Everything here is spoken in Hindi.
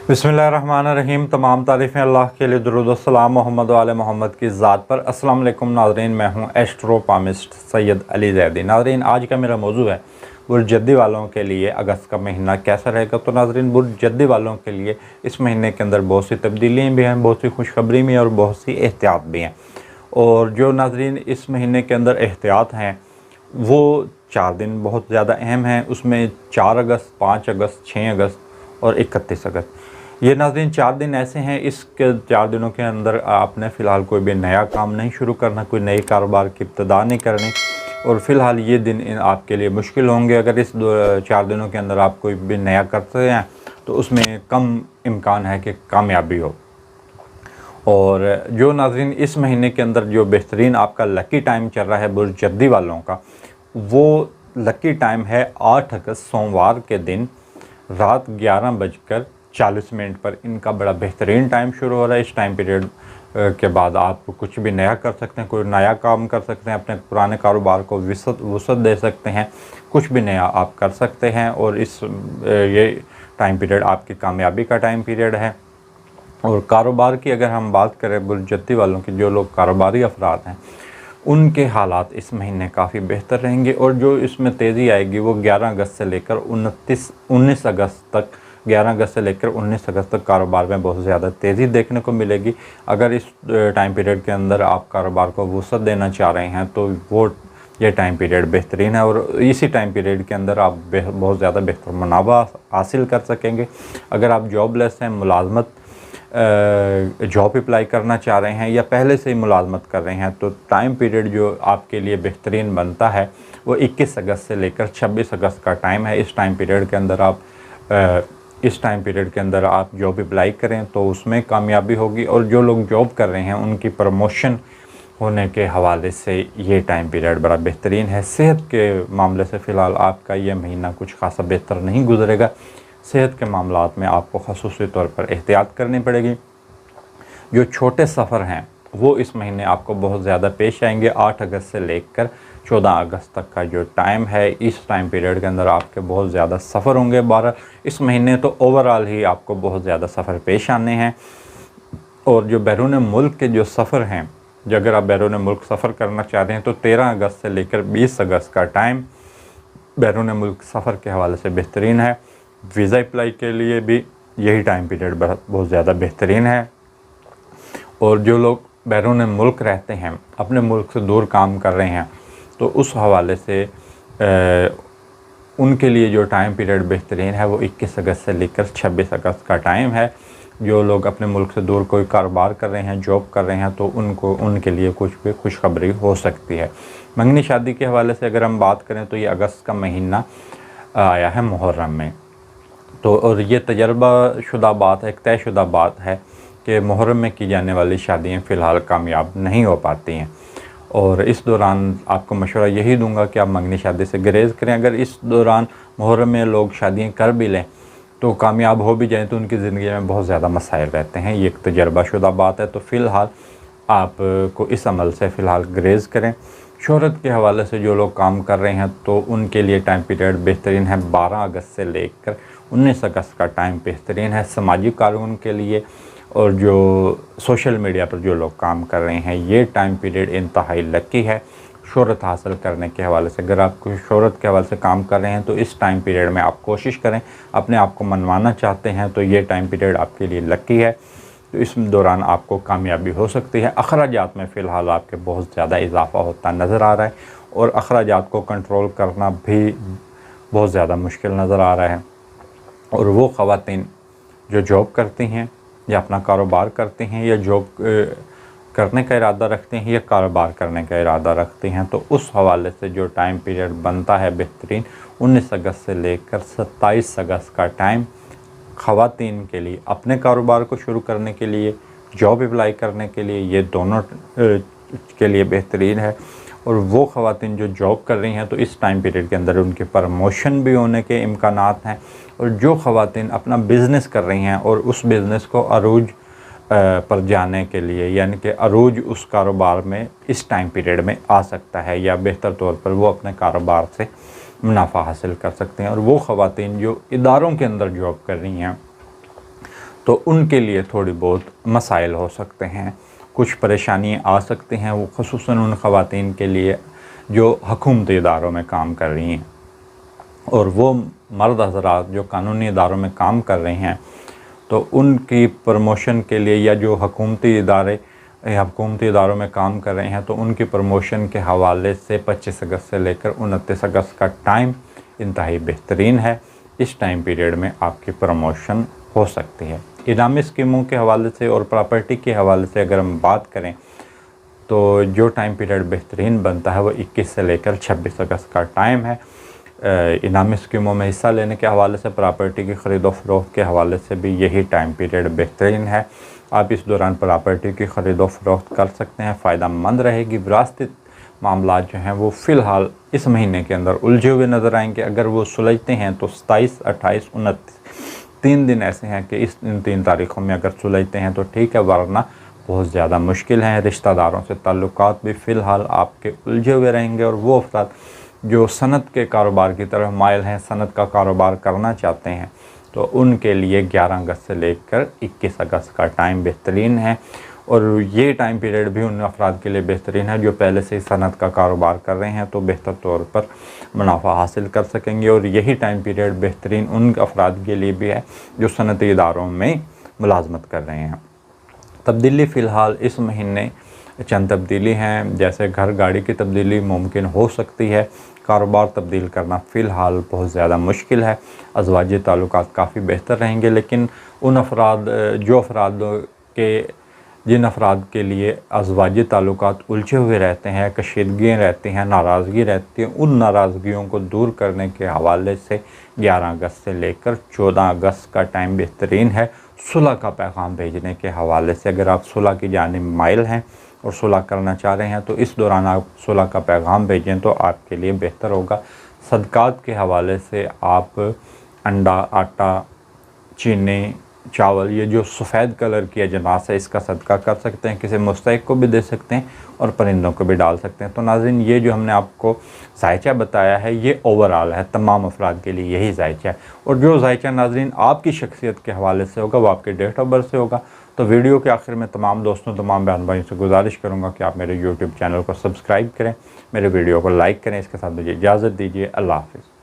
बिस्मिल्लाहिर्रहमानिर्रहीम। तमाम तारीफ़ें अल्लाह के लिए, दुरूद व सलाम मोहम्मद वाले मोहम्मद की ज़ात पर। अस्सलाम वालेकुम नाज़रीन, मैं हूं एस्ट्रोपामिस्ट सैयद अली ज़ैदी। नाज़रीन, आज का मेरा मौजू है बुर्ज जद्दी वालों के लिए अगस्त का महीना कैसा रहेगा। तो नाज़रीन, बुर्ज जद्दी वालों के लिए इस महीने के अंदर बहुत सी तब्दीलियाँ भी हैं, बहुत सी खुशखबरी भी हैं और बहुत सी एहतियात भी हैं। और जो नाज़रीन इस महीने के अंदर एहतियात हैं वो 4 दिन बहुत ज़्यादा अहम हैं। उसमें 4 अगस्त, 5 अगस्त, 6 अगस्त और 31 अगस्त, ये नाज़रीन 4 दिन ऐसे हैं। इसके 4 दिनों के अंदर आपने फ़िलहाल कोई भी नया काम नहीं शुरू करना, कोई नई कारोबार की इब्तिदा नहीं करनी। और फ़िलहाल ये दिन आपके लिए मुश्किल होंगे। अगर इस 4 दिनों के अंदर आप कोई भी नया करते हैं तो उसमें कम इम्कान है कि कामयाबी हो। और जो नाज़रीन इस महीने के अंदर जो बेहतरीन आपका लकी टाइम चल रहा है बुर्ज जद्दी वालों का, वो लकी टाइम है 8 अगस्त सोमवार के दिन रात 11:40 पर इनका बड़ा बेहतरीन टाइम शुरू हो रहा है। इस टाइम पीरियड के बाद आप कुछ भी नया कर सकते हैं, कोई नया काम कर सकते हैं, अपने पुराने कारोबार को वुसअत दे सकते हैं, कुछ भी नया आप कर सकते हैं। और ये टाइम पीरियड आपकी कामयाबी का टाइम पीरियड है। और कारोबार की अगर हम बात करें बुर्ज जद्दी वालों की, जो लोग कारोबारी अफराद हैं उनके हालात इस महीने काफ़ी बेहतर रहेंगे। और जो इसमें तेज़ी आएगी वो 11 अगस्त से लेकर 19 अगस्त तक, 11 अगस्त से लेकर 19 अगस्त तक कारोबार में बहुत ज़्यादा तेज़ी देखने को मिलेगी। अगर इस टाइम पीरियड के अंदर आप कारोबार को वुसअत देना चाह रहे हैं तो ये टाइम पीरियड बेहतरीन है। और इसी टाइम पीरियड के अंदर आप बहुत ज़्यादा बेहतर मुनाफा हासिल कर सकेंगे। अगर आप जॉबलेस हैं, मुलाजमत जॉब अप्लाई करना चाह रहे हैं या पहले से ही मुलाजमत कर रहे हैं, तो टाइम पीरियड जो आपके लिए बेहतरीन बनता है वो 21 अगस्त से लेकर 26 अगस्त का टाइम है। इस टाइम पीरियड के अंदर आप जॉब अप्लाई करें तो उसमें कामयाबी होगी। और जो लोग जॉब कर रहे हैं उनकी प्रमोशन होने के हवाले से ये टाइम पीरियड बड़ा बेहतरीन है। सेहत के मामले से फ़िलहाल आपका ये महीना कुछ खासा बेहतर नहीं गुजरेगा। सेहत के मामलात में आपको ख़ुसूसी तौर पर एहतियात करनी पड़ेगी। जो छोटे सफ़र हैं वो इस महीने आपको बहुत ज़्यादा पेश आएंगे। 8 अगस्त से लेकर 14 अगस्त तक का जो टाइम है, इस टाइम पीरियड के अंदर आपके बहुत ज़्यादा सफ़र होंगे। इस महीने तो ओवरऑल ही आपको बहुत ज़्यादा सफ़र पेश आने हैं। और जो बैरून मुल्क के जो सफ़र हैं, जो अगर आप बैरून मुल्क सफ़र करना चाहते हैं तो 13 अगस्त से लेकर 20 अगस्त का टाइम बैरून मुल्क सफ़र के हवाले से बेहतरीन है। वीज़ा अप्लाई के लिए भी यही टाइम पीरियड बहुत ज़्यादा बेहतरीन है। और जो लोग बैरून मुल्क रहते हैं, अपने मुल्क से दूर काम कर रहे हैं, तो उस हवाले से उनके लिए जो टाइम पीरियड बेहतरीन है वो 21 अगस्त से लेकर 26 अगस्त का टाइम है। जो लोग अपने मुल्क से दूर कोई कारोबार कर रहे हैं, जॉब कर रहे हैं, तो उनके लिए कुछ भी खुशखबरी हो सकती है। मंगनी शादी के हवाले से अगर हम बात करें तो ये अगस्त का महीना आया है मुहर्रम में। तो और ये तजर्बाशुदा बात है, एक तयशुदा बात है कि मुहर्रम में की जाने वाली शादियाँ फ़िलहाल कामयाब नहीं हो पाती हैं। और इस दौरान आपको मशवरा यही दूंगा कि आप मंगनी शादी से गुरेज़ करें। अगर इस दौरान मुहर्रम में लोग शादियाँ कर भी लें तो कामयाब हो भी जाएँ तो उनकी ज़िंदगी में बहुत ज़्यादा मसाइल रहते हैं। ये एक तजर्बाशुदा बात है। तो फ़िलहाल आपको इस अमल से फ़िलहाल गुरेज़ करें। शोहरत के हवाले से जो लोग काम कर रहे हैं तो उनके लिए टाइम पीरियड बेहतरीन है। 12 अगस्त से लेकर 19 अगस्त का टाइम बेहतरीन है सामाजिक कारकुन के लिए। और जो सोशल मीडिया पर जो लोग काम कर रहे हैं, ये टाइम पीरियड इंतहाई लकी है शोहरत हासिल करने के हवाले से। अगर आप शोहरत के हवाले से काम कर रहे हैं तो इस टाइम पीरियड में आप कोशिश करें, अपने आप को मनवाना चाहते हैं तो ये टाइम पीरियड आपके लिए लकी है। तो इस दौरान आपको कामयाबी हो सकती है। अखराजात में फ़िलहाल आपके बहुत ज़्यादा इजाफ़ा होता नज़र आ रहा है और अखराजात को कंट्रोल करना भी बहुत ज़्यादा मुश्किल नज़र आ रहा है। और वो ख़वातीन जो जॉब करती हैं या अपना कारोबार करते हैं या जॉब करने का इरादा रखते हैं या कारोबार करने का इरादा रखते हैं, तो उस हवाले से जो टाइम पीरियड बनता है बेहतरीन 19 अगस्त से लेकर 27 अगस्त का टाइम ख़वातीन के लिए अपने कारोबार को शुरू करने के लिए, जॉब अप्लाई करने के लिए, ये दोनों के लिए बेहतरीन है। और वो ख़वातीन जो जॉब कर रही हैं तो इस टाइम पीरियड के अंदर उनके प्रमोशन भी होने के इम्कानात हैं। और जो ख़वातीन अपना बिज़नेस कर रही हैं और उस बिज़नेस को अरूज पर जाने के लिए, यानी कि अरूज उस कारोबार में इस टाइम पीरियड में आ सकता है, या बेहतर तौर पर वो अपने कारोबार से मुनाफा हासिल कर सकते हैं। और वो ख़वातीन जो इदारों के अंदर जॉब कर रही हैं तो उनके लिए थोड़ी बहुत मसाइल हो सकते हैं, कुछ परेशानियाँ आ सकती हैं, वो ख़ुसूसन उन ख़वातीन के लिए जो हुकूमती इदारों में काम कर रही हैं। और वो मर्द हज़रात जो कानूनी इदारों में काम कर रहे हैं, तो उनकी प्रमोशन के लिए, या जो हुकूमती इदारों में काम कर रहे हैं, तो उनकी प्रमोशन के हवाले से 25 अगस्त से लेकर 29 अगस्त का टाइम इंतहाई बेहतरीन है। इस टाइम पीरियड में आपकी प्रमोशन हो सकती है। इनामी स्कीमों के हवाले से और प्रॉपर्टी के हवाले से अगर हम बात करें, तो जो टाइम पीरियड बेहतरीन बनता है वो 21 से लेकर 26 अगस्त का टाइम है। इनामी स्कीमों में हिस्सा लेने के हवाले से, प्रॉपर्टी की ख़रीद व फ़रोख्त के हवाले से भी यही टाइम पीरियड बेहतरीन है। आप इस दौरान प्रॉपर्टी की ख़रीद व फ़रोख्त कर सकते हैं, फ़ायदा मंद रहेगी। विरासती मामला जो हैं वो फ़िलहाल इस महीने के अंदर उलझे हुए नज़र आएंगे। अगर वो सुलझते हैं तो 27, 28, 29 3 दिन ऐसे हैं कि इन 3 तारीख़ों में अगर सुलझते हैं तो ठीक है, वरना बहुत ज़्यादा मुश्किल हैं। रिश्तेदारों से ताल्लुकात भी फ़िलहाल आपके उलझे हुए रहेंगे, और वो अफराद जो सनत के कारोबार की तरफ माइल हैं, सनत का कारोबार करना चाहते हैं, तो उनके लिए 11 अगस्त से लेकर 21 अगस्त का टाइम बेहतरीन है। और ये टाइम पीरियड भी उन अफराद के लिए बेहतरीन है जो पहले से ही सनत का कारोबार कर रहे हैं, तो बेहतर तौर पर मुनाफा हासिल कर सकेंगे। और यही टाइम पीरियड बेहतरीन उन अफराद के लिए भी है जो सनती इदारों में मुलाजमत कर रहे हैं। तब्दीली फ़िलहाल इस महीने चंद तब्दीली हैं, जैसे घर गाड़ी की तब्दीली मुमकिन हो सकती है। कारोबार तब्दील करना फ़िलहाल बहुत ज़्यादा मुश्किल है। अज़वाजी ताल्लुकात काफ़ी बेहतर रहेंगे, लेकिन जिन अफराद के लिए अज़वाजी ताल्लुकात उलझे हुए रहते हैं, कशीदगियाँ रहती हैं, नाराज़गी रहती है, उन नाराज़गियों को दूर करने के हवाले से 11 अगस्त से लेकर 14 अगस्त का टाइम बेहतरीन है। सुलह का पैगाम भेजने के हवाले से, अगर आप सुलह की जानिब माइल हैं और सुलह करना चाह रहे हैं, तो इस दौरान आप सुलह का पैगाम भेजें तो आपके लिए बेहतर होगा। सदक़ात के हवाले से आप अंडा, आटा, चीनी, चावल, ये जो सफ़ेद कलर की अजनास है, इसका सदका कर सकते हैं। किसी मुस्तहिक को भी दे सकते हैं और परिंदों को भी डाल सकते हैं। तो नाज़रीन, ये जो हमने आपको ज़ायचा बताया है, ये ओवरऑल है, तमाम अफराद के लिए यही ज़ायचा है। और जो ज़ायचा नाज़रीन आपकी शख्सियत के हवाले से होगा, वो आपके डेट ऑफ बर्थ से होगा। तो वीडियो के आखिर में तमाम दोस्तों, तमाम बहन भाइयों से गुजारिश करूँगा कि आप मेरे यूट्यूब चैनल को सब्सक्राइब करें, मेरे वीडियो को लाइक करें। इसके साथ मुझे इजाज़त दीजिए। अल्लाह हाफ़िज़।